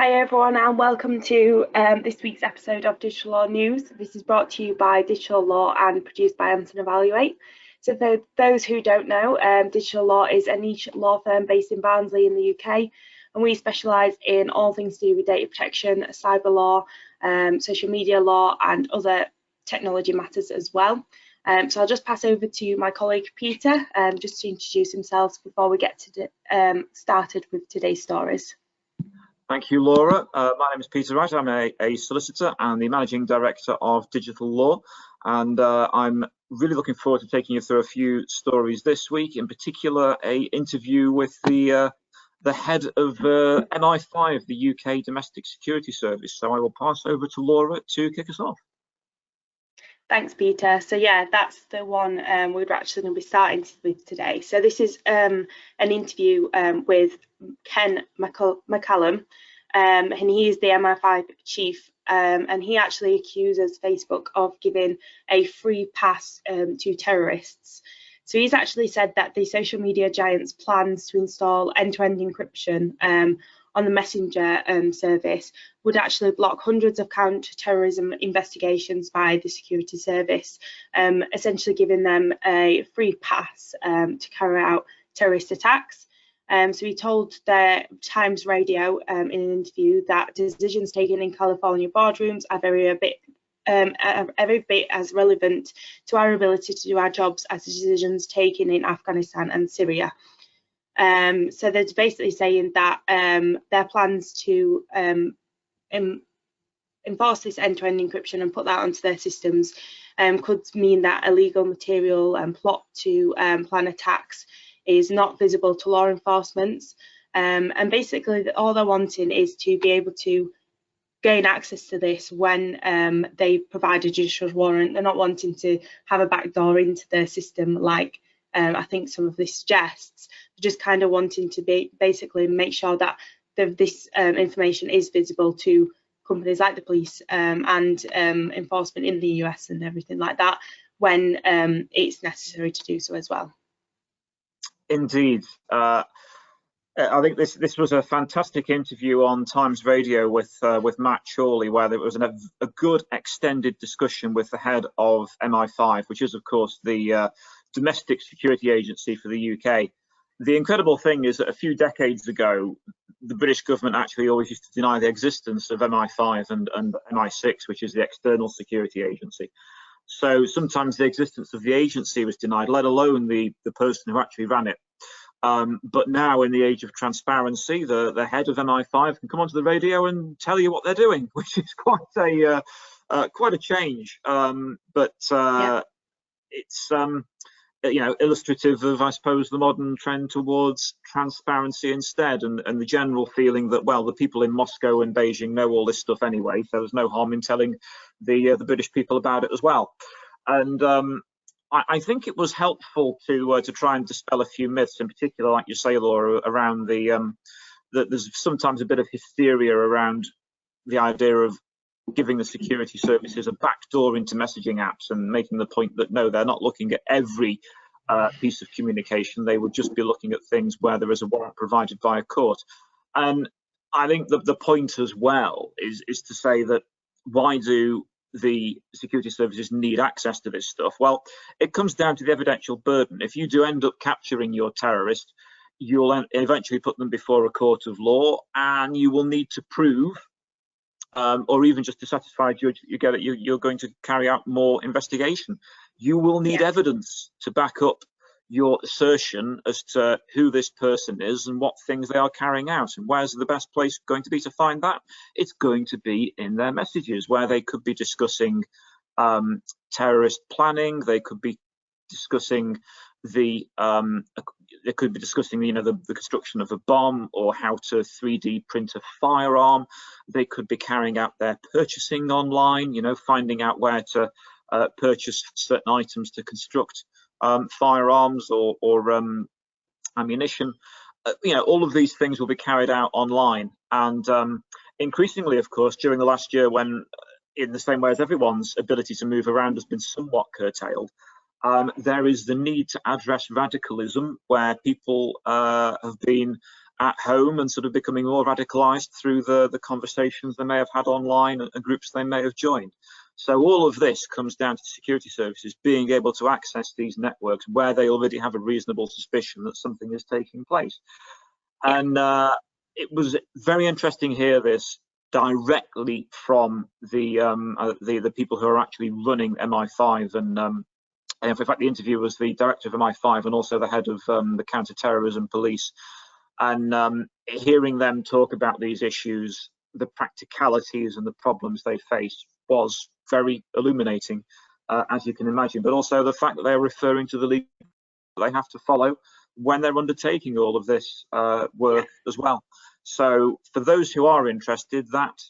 Hi everyone and welcome to this week's episode of Digital Law News. This is brought to you by Digital Law and produced by Anson Evaluate. So for those who don't know, Digital Law is a niche law firm based in Barnsley in the UK, and we specialise in all things to do with data protection, cyber law, social media law and other technology matters as well. So I'll just pass over to my colleague Peter just to introduce himself before we get to started with today's stories. Thank you, Laura. My name is Peter Wright. I'm a solicitor and the Managing Director of Digital Law, and I'm really looking forward to taking you through a few stories this week, in particular an interview with the head of MI5, the UK Domestic Security Service. So I will pass over to Laura to kick us off. Thanks, Peter. So yeah, that's the one we're actually going to be starting with today. So this is an interview with Ken McCallum, and he is the MI5 chief, and he actually accuses Facebook of giving a free pass to terrorists. So he's actually said that the social media giant's plans to install end-to-end encryption on the Messenger service would actually block hundreds of counter-terrorism investigations by the security service, essentially giving them a free pass to carry out terrorist attacks. So he told the Times Radio in an interview that decisions taken in California boardrooms are every bit as relevant to our ability to do our jobs as the decisions taken in Afghanistan and Syria. So they're basically saying that their plans to enforce this end-to-end encryption and put that onto their systems could mean that illegal material and plot to plan attacks is not visible to law enforcement. And basically all they're wanting is to be able to gain access to this when they provide a judicial warrant. They're not wanting to have a backdoor into their system like I think some of this suggests. Just kind of wanting to basically make sure that this information is visible to companies like the police and enforcement in the US and everything like that when it's necessary to do so as well. Indeed. I think this was a fantastic interview on Times Radio with Matt Chorley, where there was a good extended discussion with the head of MI5, which is of course the domestic security agency for the UK. The incredible thing is that a few decades ago, the British government actually always used to deny the existence of MI5 and MI6, which is the external security agency. So sometimes the existence of the agency was denied, let alone the person who actually ran it. But now, in the age of transparency, the head of MI5 can come onto the radio and tell you what they're doing, which is quite a change. Yeah. It's illustrative of, I suppose, the modern trend towards transparency instead, and the general feeling that, well, the people in Moscow and Beijing know all this stuff anyway, so there's no harm in telling the British people about it as well. And I think it was helpful to try and dispel a few myths, in particular, like you say, Laura, around that there's sometimes a bit of hysteria around the idea of giving the security services a backdoor into messaging apps and making the point that no, they're not looking at every piece of communication. They would just be looking at things where there is a warrant provided by a court. And I think that the point as well is to say that why do the security services need access to this stuff? Well, it comes down to the evidential burden. If you do end up capturing your terrorist, you'll eventually put them before a court of law, and you will need to prove or even just to satisfy a judge that you're going to carry out more investigation. You will need evidence to back up your assertion as to who this person is and what things they are carrying out. And where's the best place going to be to find that? It's going to be in their messages, where they could be discussing terrorist planning. They could be discussing the construction of a bomb, or how to 3D print a firearm. They could be carrying out their purchasing online, finding out where to purchase certain items to construct firearms or ammunition. All of these things will be carried out online, and increasingly, of course, during the last year, when in the same way as everyone's ability to move around has been somewhat curtailed, there is the need to address radicalism, where people have been at home and sort of becoming more radicalized through the conversations they may have had online and groups they may have joined. So all of this comes down to security services being able to access these networks where they already have a reasonable suspicion that something is taking place. And it was very interesting to hear this directly from the people who are actually running MI5. And in fact, the interview was the director of MI5 and also the head of the counter-terrorism police. And hearing them talk about these issues, the practicalities and the problems they face was very illuminating, as you can imagine, but also the fact that they're referring to the legal they have to follow when they're undertaking all of this work as well. So for those who are interested, that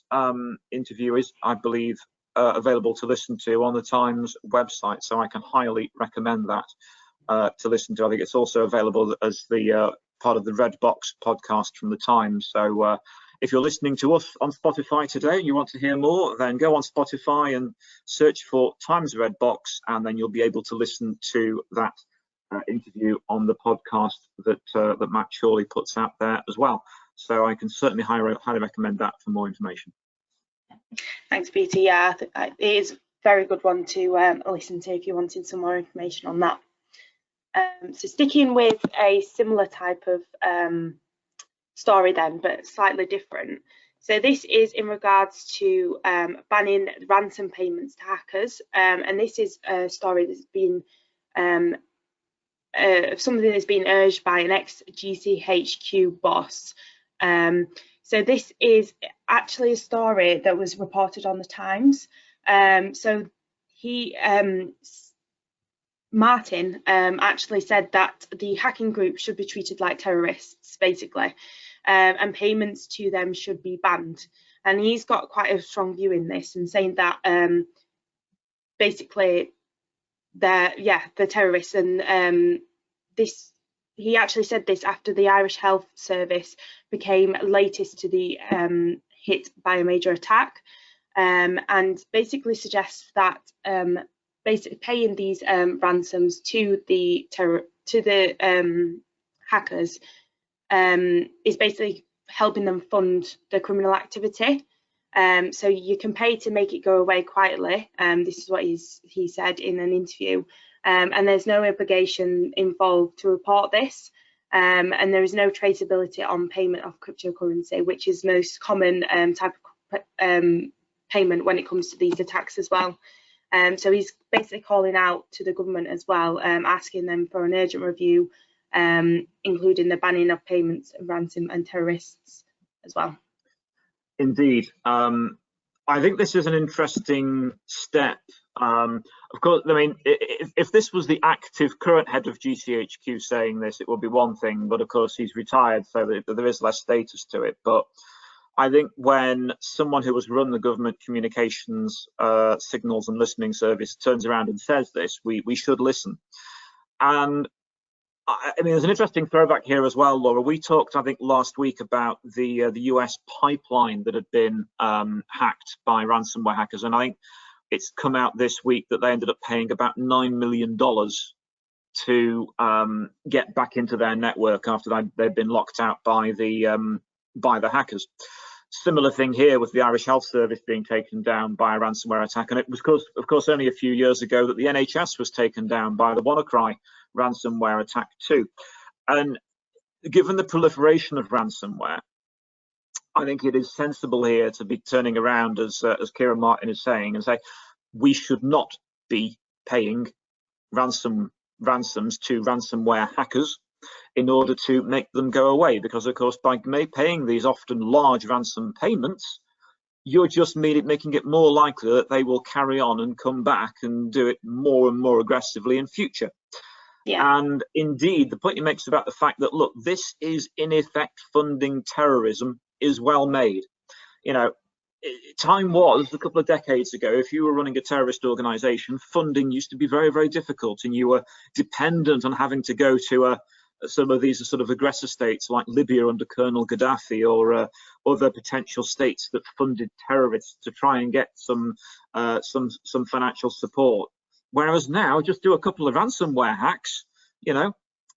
interview is, I believe, available to listen to on the Times website. So I can highly recommend that to listen to. I think it's also available as the part of the Red Box podcast from the Times. So if you're listening to us on Spotify today and you want to hear more, then go on Spotify and search for Times Red Box, and then you'll be able to listen to that interview on the podcast that Matt Chorley puts out there as well. So I can certainly highly recommend that for more information. Thanks, Peter. Yeah, it is a very good one to listen to if you're wanting some more information on that. So sticking with a similar type of story then, but slightly different. So this is in regards to banning ransom payments to hackers, and this is a story that's been something that's been urged by an ex-GCHQ boss. So this is actually a story that was reported on the Times. So he, Martin, actually said that the hacking group should be treated like terrorists, basically, and payments to them should be banned. And he's got quite a strong view in this, and saying that basically they're terrorists. And he actually said this after the Irish Health Service became latest to the hit by a major attack, and basically suggests that basically paying these ransoms to the hackers is basically helping them fund the criminal activity. So you can pay to make it go away quietly. This is what he said in an interview. And there's no obligation involved to report this, and there is no traceability on payment of cryptocurrency, which is most common type of payment when it comes to these attacks as well. So he's basically calling out to the government as well, asking them for an urgent review, including the banning of payments of ransom and terrorists as well. Indeed. I think this is an interesting step. Of course, I mean, if this was the active current head of GCHQ saying this, it would be one thing, but of course he's retired, so there is less status to it. But I think when someone who has run the government communications signals and listening service turns around and says this, we should listen. And I mean, there's an interesting throwback here as well, Laura. We talked, I think, last week about the US pipeline that had been hacked by ransomware hackers, and I think it's come out this week that they ended up paying about $9 million to get back into their network after they'd been locked out by the hackers. Similar thing here with the Irish Health Service being taken down by a ransomware attack, and it was, of course, only a few years ago that the NHS was taken down by the WannaCry ransomware attack too. And given the proliferation of ransomware, I think it is sensible here to be turning around, as Kieran Martin is saying, and say we should not be paying ransoms to ransomware hackers in order to make them go away, because of course by paying these often large ransom payments, you're just making it more likely that they will carry on and come back and do it more and more aggressively in future. Yeah. And indeed, the point he makes about the fact that, look, this is in effect funding terrorism is well made. You know, time was a couple of decades ago, if you were running a terrorist organization, funding used to be very, very difficult, and you were dependent on having to go to some of these sort of aggressor states like Libya under Colonel Gaddafi, or other potential states that funded terrorists to try and get some financial support. Whereas now, just do a couple of ransomware hacks, you know,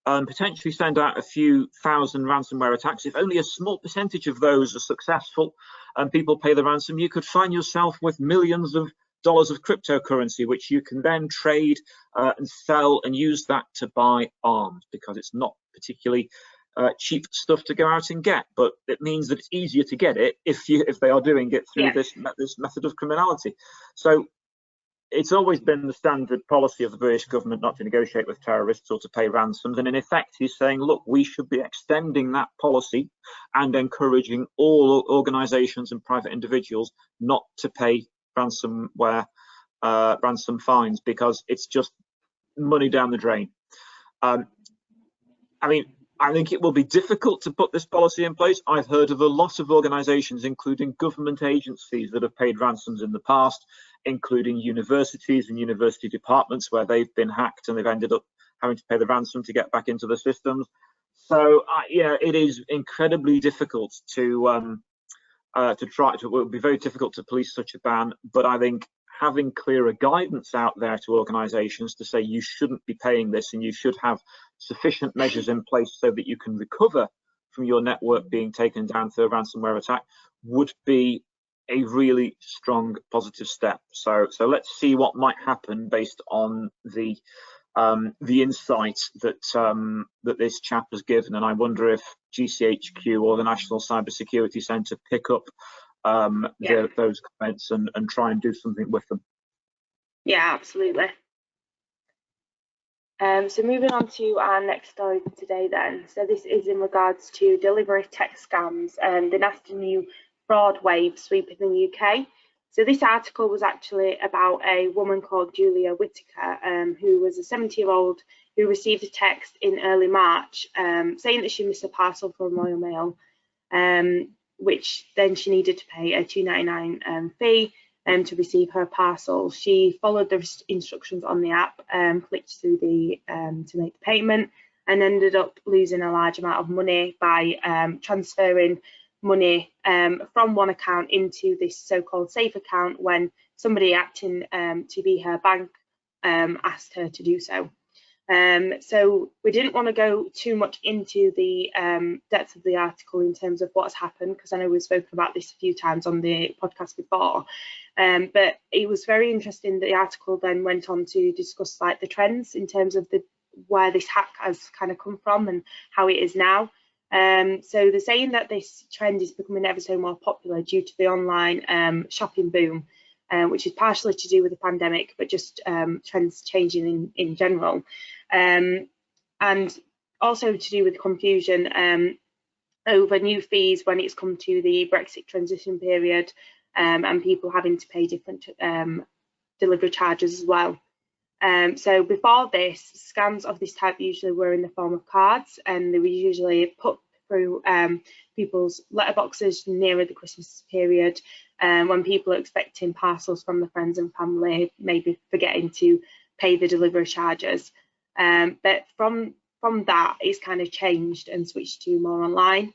potentially send out a few thousand ransomware attacks. If only a small percentage of those are successful and people pay the ransom, you could find yourself with millions of dollars of cryptocurrency, which you can then trade and sell and use that to buy arms, because it's not particularly cheap stuff to go out and get, but it means that it's easier to get it if they are doing it through this method of criminality. So it's always been the standard policy of the British government not to negotiate with terrorists or to pay ransoms, and in effect he's saying, look, we should be extending that policy and encouraging all organisations and private individuals not to pay ransom fines, because it's just money down the drain. I think it will be difficult to put this policy in place. I've heard of a lot of organisations, including government agencies, that have paid ransoms in the past, including universities and university departments where they've been hacked and they've ended up having to pay the ransom to get back into the systems. So, it is incredibly difficult to try to. It would be very difficult to police such a ban, but I think having clearer guidance out there to organisations to say you shouldn't be paying this and you should have sufficient measures in place so that you can recover from your network being taken down through a ransomware attack would be a really strong positive step. So let's see what might happen based on the insight that this chap has given, and I wonder if GCHQ or the National Cybersecurity Centre pick up those comments and try and do something with them. Yeah, absolutely. So moving on to our next story for today then. So this is in regards to delivery tech scams and the nasty new fraud wave sweeping the UK. So this article was actually about a woman called Julia Whittaker, who was a 70-year-old who received a text in early March saying that she missed a parcel from Royal Mail, which then she needed to pay a £2.99 fee to receive her parcel. She followed the instructions on the app, clicked through to make the payment, and ended up losing a large amount of money by transferring money from one account into this so-called safe account when somebody acting to be her bank asked her to do so. So we didn't want to go too much into the depth of the article in terms of what's happened, because I know we've spoken about this a few times on the podcast before, but it was very interesting. The article then went on to discuss like the trends in terms of where this hack has kind of come from and how it is now. So they're saying that this trend is becoming ever so more popular due to the online shopping boom, which is partially to do with the pandemic, but just trends changing in general. And also to do with confusion over new fees when it's come to the Brexit transition period, and people having to pay different delivery charges as well. So before this, scams of this type usually were in the form of cards, and they were usually put through people's letterboxes nearer the Christmas period, when people are expecting parcels from their friends and family, maybe forgetting to pay the delivery charges. But from that, it's kind of changed and switched to more online.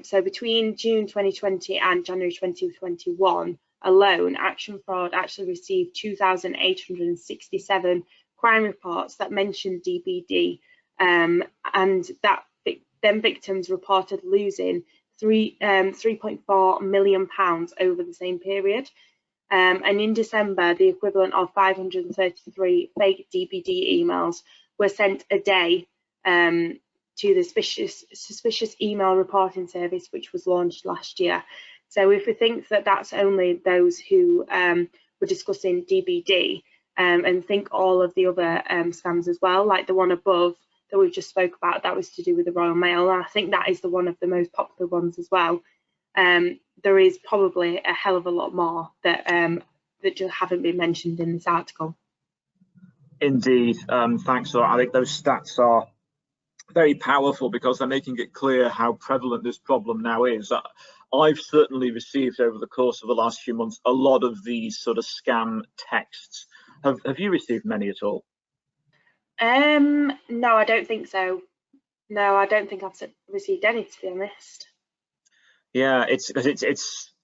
So between June 2020 and January 2021 alone, Action Fraud actually received 2,867 crime reports that mentioned DBD, and that then victims reported losing £3.4 million over the same period. And in December, the equivalent of 533 fake DBD emails were sent a day to the suspicious email reporting service, which was launched last year. So if we think that that's only those who were discussing DBD, and think all of the other scams as well, like the one above that we've just spoke about, that was to do with the Royal Mail, and I think that is one of the most popular ones as well. There is probably a hell of a lot more that just haven't been mentioned in this article. Indeed, thanks. So I think those stats are very powerful because they're making it clear how prevalent this problem now is. I've certainly received over the course of the last few months a lot of these sort of scam texts. Have you received many at all? No, I don't think so. No, I don't think I've received any, to be honest. Yeah, it's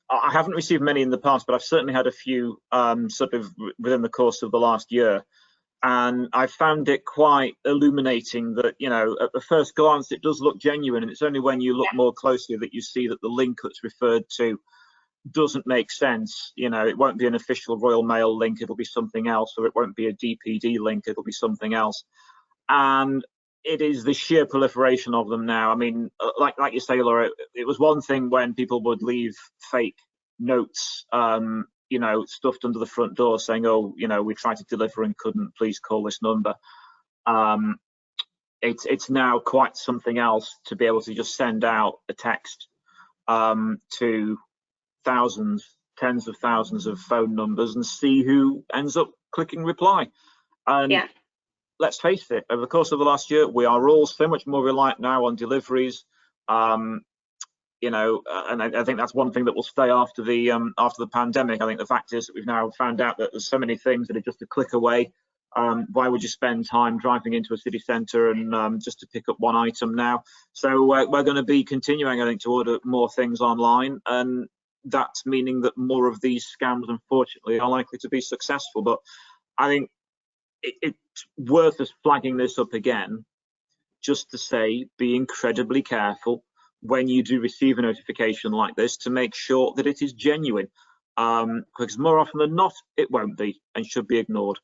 I haven't received many in the past, but I've certainly had a few sort of within the course of the last year. And I found it quite illuminating that, you know, at the first glance it does look genuine, and it's only when you look more closely that you see that the link that's referred to doesn't make sense. You know, it won't be an official Royal Mail link, it'll be something else, or it won't be a DPD link, it'll be something else. And it is the sheer proliferation of them now. I mean, like you say, Laura, it was one thing when people would leave fake notes, you know, stuffed under the front door saying, oh, you know, we tried to deliver and couldn't, please call this number. It's now quite something else to be able to just send out a text to thousands, tens of thousands of phone numbers and see who ends up clicking reply. And let's face it, over the course of the last year, we are all so much more reliant now on deliveries. You know, and I think that's one thing that will stay after the pandemic. I think the fact is that we've now found out that there's so many things that are just a click away. Why would you spend time driving into a city centre and just to pick up one item now? So we're going to be continuing, I think, to order more things online, and that's meaning that more of these scams, unfortunately, are likely to be successful. But I think it's worth us flagging this up again, just to say, be incredibly careful when you do receive a notification like this to make sure that it is genuine, because more often than not, it won't be and should be ignored.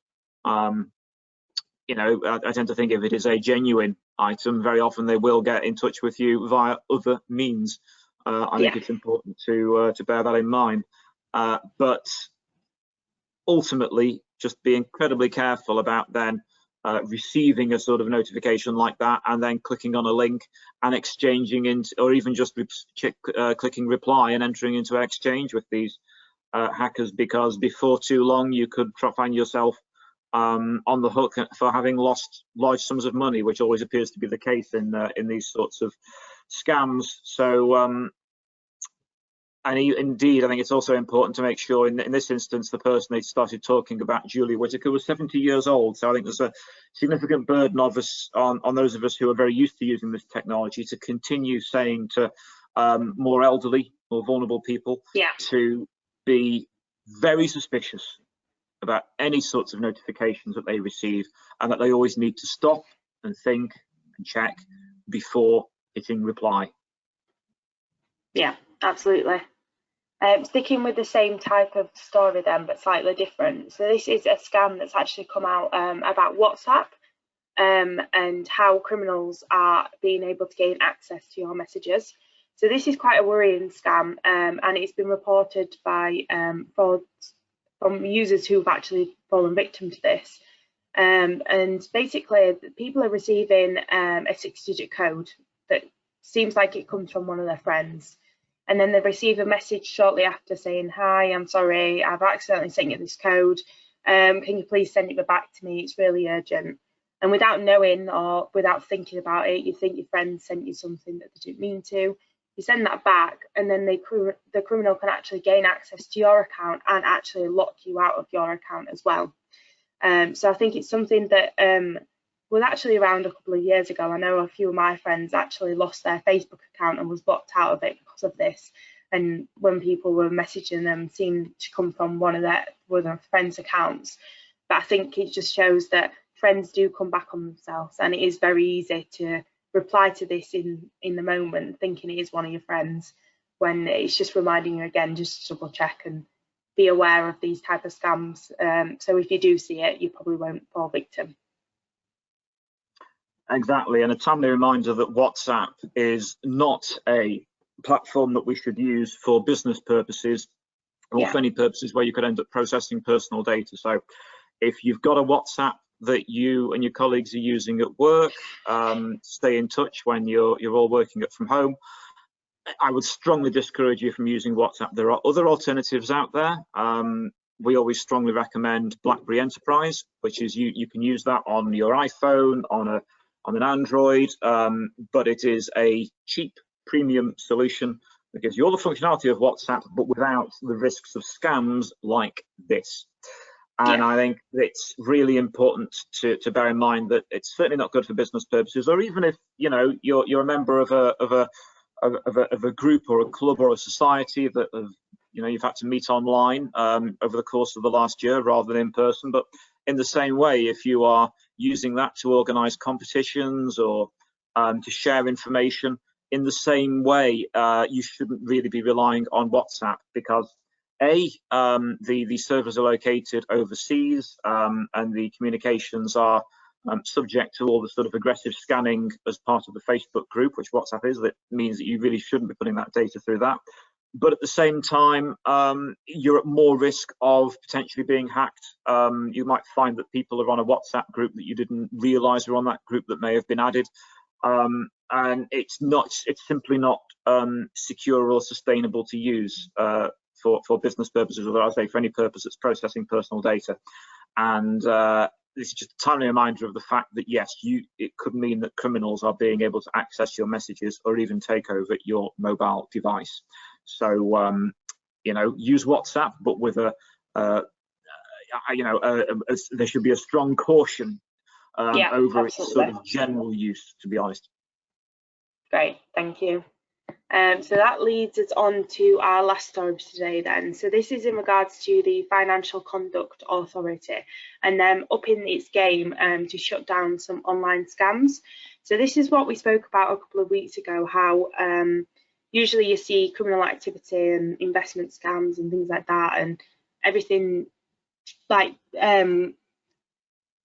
You know, I tend to think if it is a genuine item, very often they will get in touch with you via other means. I think it's important to bear that in mind. But ultimately, just be incredibly careful about then receiving a sort of notification like that and then clicking on a link and exchanging into, or even just clicking reply and entering into an exchange with these hackers, because before too long you could find yourself on the hook for having lost large sums of money, which always appears to be the case in these sorts of scams. So and indeed, I think it's also important to make sure in this instance, the person they started talking about, Julie Whitaker, was 70 years old. So I think there's a significant burden of us on those of us who are very used to using this technology to continue saying to more elderly, more vulnerable people to be very suspicious about any sorts of notifications that they receive, and that they always need to stop and think and check before hitting reply. Yeah, absolutely. Sticking with the same type of story then, but slightly different. So this is a scam that's actually come out about WhatsApp and how criminals are being able to gain access to your messages. So this is quite a worrying scam, and it's been reported by from users who've actually fallen victim to this. And basically, people are receiving a 6-digit code that seems like it comes from one of their friends. And then they receive a message shortly after saying, hi, I'm sorry, I've accidentally sent you this code. Can you please send it back to me? It's really urgent. And without knowing or without thinking about it, you think your friend sent you something that they didn't mean to. You send that back, and then the criminal can actually gain access to your account and actually lock you out of your account as well. So I think it's something that was actually around a couple of years ago. I know a few of my friends actually lost their Facebook account and was blocked out of it because of this. And when people were messaging them, seemed to come from one of their friends' accounts. But I think it just shows that friends do come back on themselves, and it is very easy to reply to this in the moment, thinking it is one of your friends, when it's just reminding you again, just to double check and be aware of these type of scams. So if you do see it, you probably won't fall victim. Exactly, and a timely reminder that WhatsApp is not a platform that we should use for business purposes or for any purposes where you could end up processing personal data. So if you've got a WhatsApp that you and your colleagues are using at work, stay in touch when you're all working from home. I would strongly discourage you from using WhatsApp. There are other alternatives out there. We always strongly recommend BlackBerry Enterprise, which is you can use that on your iPhone, on an Android, but it is a cheap premium solution that gives you all the functionality of WhatsApp, but without the risks of scams like this. And I think it's really important to bear in mind that it's certainly not good for business purposes, or even if you're a member of a group or a club or a society that you've had to meet online over the course of the last year rather than in person. But in the same way, if you are using that to organise competitions or to share information, in the same way, you shouldn't really be relying on WhatsApp, because the servers are located overseas, and the communications are subject to all the sort of aggressive scanning as part of the Facebook group, which WhatsApp is. That means that you really shouldn't be putting that data through that. But at the same time, you're at more risk of potentially being hacked. You might find that people are on a WhatsApp group that you didn't realize were on that group that may have been added. And it's simply not secure or sustainable to use for business purposes, or I say for any purpose that's processing personal data. And this is just a timely reminder of the fact that yes, it could mean that criminals are being able to access your messages or even take over your mobile device. So use WhatsApp, but with there should be a strong caution over its sort of general use, to be honest. Great, thank you. So that leads us on to our last story today then. So this is in regards to the Financial Conduct Authority and them upping its game to shut down some online scams. So this is what we spoke about a couple of weeks ago, how usually you see criminal activity and investment scams and things like that, and everything like kind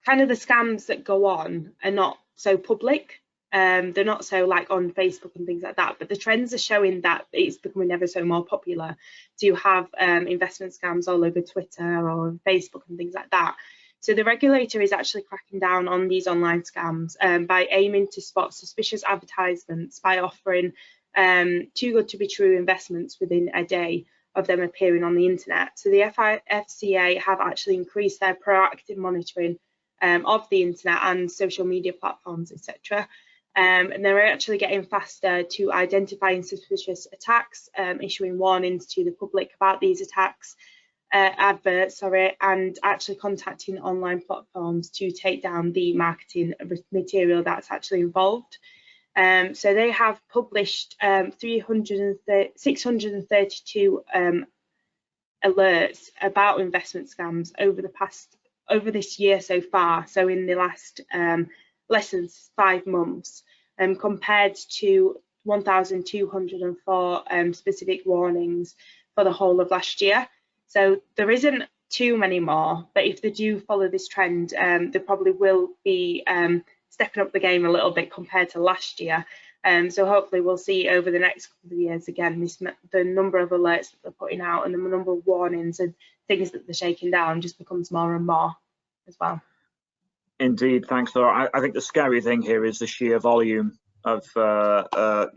of the scams that go on are not so public. They're not so like on Facebook and things like that, but the trends are showing that it's becoming ever so more popular to have investment scams all over Twitter or Facebook and things like that. So the regulator is actually cracking down on these online scams by aiming to spot suspicious advertisements by offering too good to be true investments within a day of them appearing on the internet. So the FCA have actually increased their proactive monitoring of the internet and social media platforms, etc. And they're actually getting faster to identifying suspicious attacks, issuing warnings to the public about these attacks, adverts, and actually contacting online platforms to take down the marketing material that's actually involved. So they have published 632 alerts about investment scams over this year so far. So in the last less than 5 months, compared to 1,204 specific warnings for the whole of last year. So there isn't too many more, but if they do follow this trend, they probably will be stepping up the game a little bit compared to last year. So hopefully we'll see over the next couple of years again the number of alerts that they're putting out and the number of warnings and things that they're shaking down just becomes more and more as well. Indeed, thanks, Laura. I think the scary thing here is the sheer volume of scams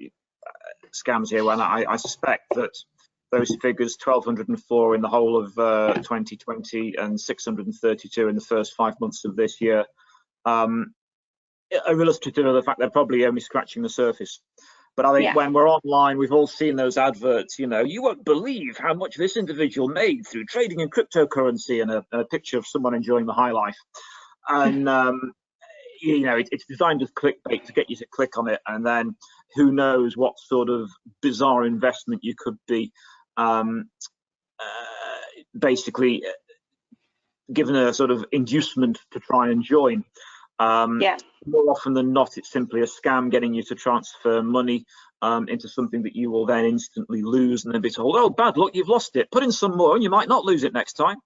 here. And I suspect that those figures, 1,204 in the whole of 2020 and 632 in the first 5 months of this year, are illustrative of the fact they're probably only scratching the surface. But I think when we're online, we've all seen those adverts, you won't believe how much this individual made through trading in cryptocurrency, and a picture of someone enjoying the high life. And it's designed as clickbait to get you to click on it, and then who knows what sort of bizarre investment you could be basically given a sort of inducement to try and join. More often than not, it's simply a scam getting you to transfer money into something that you will then instantly lose, and then be told, oh, bad luck, you've lost it, put in some more and you might not lose it next time.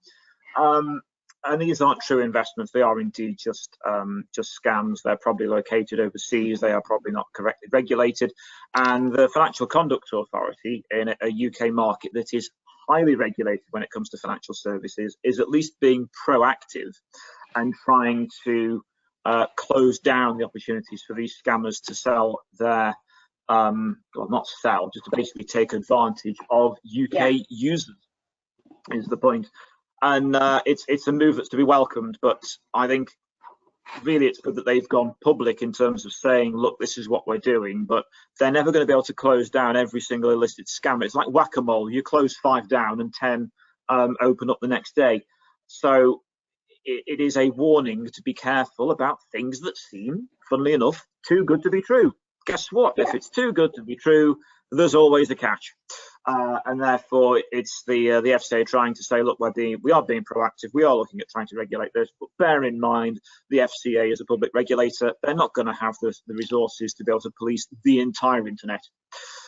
And these aren't true investments. They are indeed just scams. They're probably located overseas. They are probably not correctly regulated. And the Financial Conduct Authority in a UK market that is highly regulated when it comes to financial services is at least being proactive and trying to close down the opportunities for these scammers to sell their, well, not sell, just to basically take advantage of UK users, is the point. And it's a move that's to be welcomed, but I think really it's good that they've gone public in terms of saying, look, this is what we're doing, but they're never going to be able to close down every single illicit scam. It's like whack-a-mole. You close 5 down and 10 open up the next day. So it is a warning to be careful about things that seem, funnily enough, too good to be true. Guess what? If it's too good to be true, there's always a catch. And therefore it's the FCA trying to say, look, we are being proactive, we are looking at trying to regulate this, but bear in mind the FCA is a public regulator, they're not going to have the resources to be able to police the entire internet.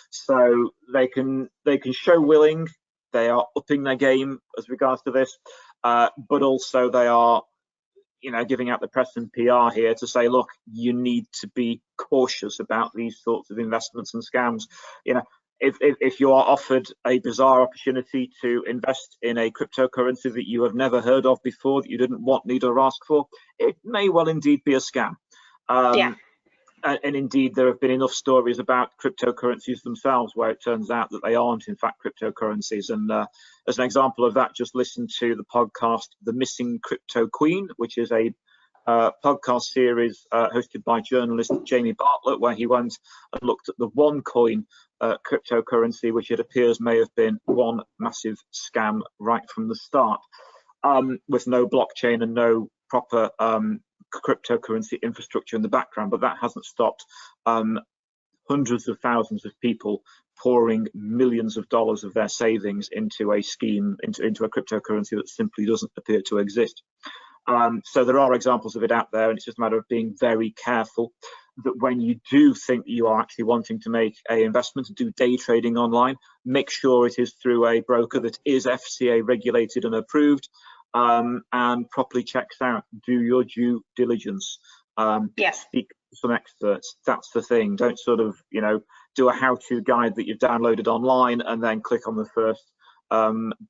So they can show willing, they are upping their game as regards to this, but also they are giving out the press and PR here to say, look, you need to be cautious about these sorts of investments and scams. If you are offered a bizarre opportunity to invest in a cryptocurrency that you have never heard of before, that you didn't want, need, or ask for, it may well indeed be a scam. And indeed, there have been enough stories about cryptocurrencies themselves where it turns out that they aren't, in fact, cryptocurrencies. And as an example of that, just listen to the podcast The Missing Crypto Queen, which is a podcast series hosted by journalist Jamie Bartlett, where he went and looked at the OneCoin cryptocurrency, which it appears may have been one massive scam right from the start, with no blockchain and no proper cryptocurrency infrastructure in the background. But that hasn't stopped hundreds of thousands of people pouring millions of dollars of their savings into a scheme, into a cryptocurrency that simply doesn't appear to exist. So there are examples of it out there, and it's just a matter of being very careful that when you do think that you are actually wanting to make an investment and do day trading online, make sure it is through a broker that is FCA regulated and approved, and properly checks out. Do your due diligence. Speak to some experts. That's the thing. Don't sort of, do a how-to guide that you've downloaded online and then click on the first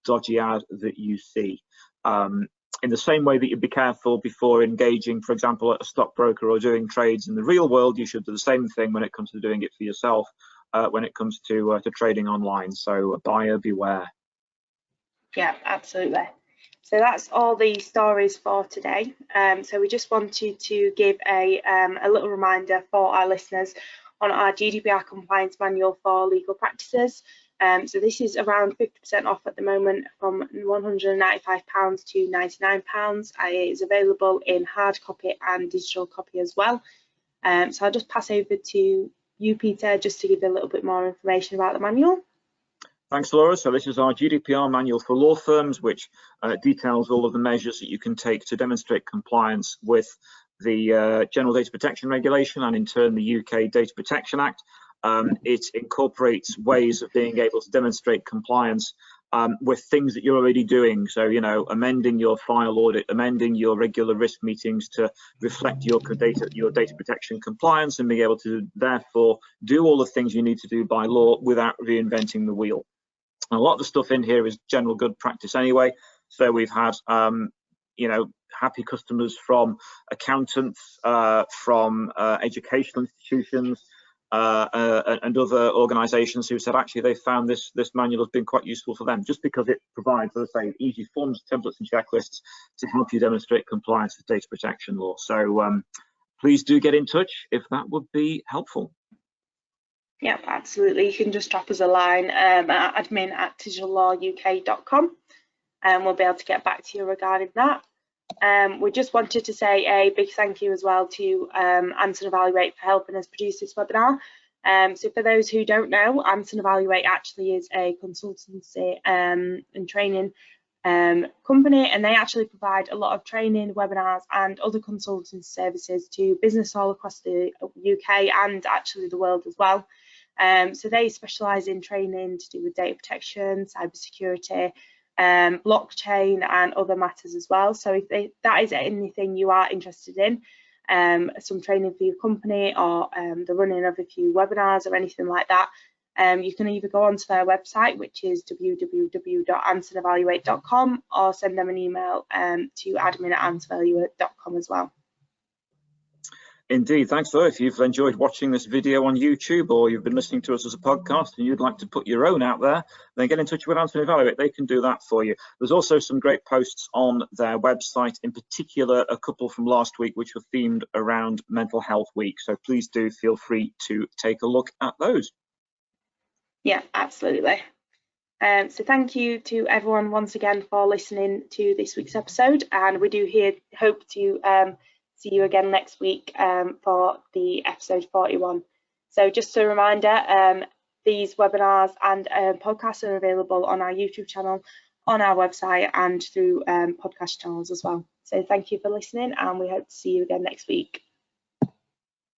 dodgy ad that you see. In the same way that you'd be careful before engaging, for example, at a stockbroker or doing trades in the real world, you should do the same thing when it comes to doing it for yourself, when it comes to trading online. So buyer beware. Yeah, absolutely. So that's all the stories for today. So we just wanted to give a little reminder for our listeners on our GDPR compliance manual for legal practices. So this is around 50% off at the moment, from £195 to £99. It is available in hard copy and digital copy as well. So I'll just pass over to you, Peter, just to give a little bit more information about the manual. Thanks, Laura. So this is our GDPR manual for law firms, which details all of the measures that you can take to demonstrate compliance with the General Data Protection Regulation and in turn the UK Data Protection Act. It incorporates ways of being able to demonstrate compliance with things that you're already doing. So, amending your file audit, amending your regular risk meetings to reflect your data protection compliance, and being able to therefore do all the things you need to do by law without reinventing the wheel. And a lot of the stuff in here is general good practice anyway. So we've had, happy customers from accountants, from educational institutions, and other organisations who said actually they found this manual has been quite useful for them, just because it provides, as I say, easy forms, templates and checklists to help you demonstrate compliance with data protection law. So please do get in touch if that would be helpful. Yeah, absolutely. You can just drop us a line at admin@digitallawuk.com, and we'll be able to get back to you regarding that. We just wanted to say a big thank you as well to Anson Evaluate for helping us produce this webinar. So for those who don't know, Anson Evaluate actually is a consultancy and training company, and they actually provide a lot of training, webinars and other consultancy services to business all across the UK and actually the world as well. So they specialise in training to do with data protection, cybersecurity, blockchain and other matters as well. So if that is anything you are interested in, some training for your company or the running of a few webinars or anything like that, you can either go onto their website, which is www.ansonevaluate.com, or send them an email to admin@ansonevaluate.com as well. Indeed, thanks though. If you've enjoyed watching this video on YouTube, or you've been listening to us as a podcast and you'd like to put your own out there, then get in touch with Anson Evaluate. They can do that for you. There's also some great posts on their website, in particular a couple from last week which were themed around Mental Health Week. So please do feel free to take a look at those. Yeah, absolutely. So thank you to everyone once again for listening to this week's episode, and we do hope to see you again next week for the episode 41. So just a reminder, these webinars and podcasts are available on our YouTube channel, on our website, and through podcast channels as well. So thank you for listening, and we hope to see you again next week.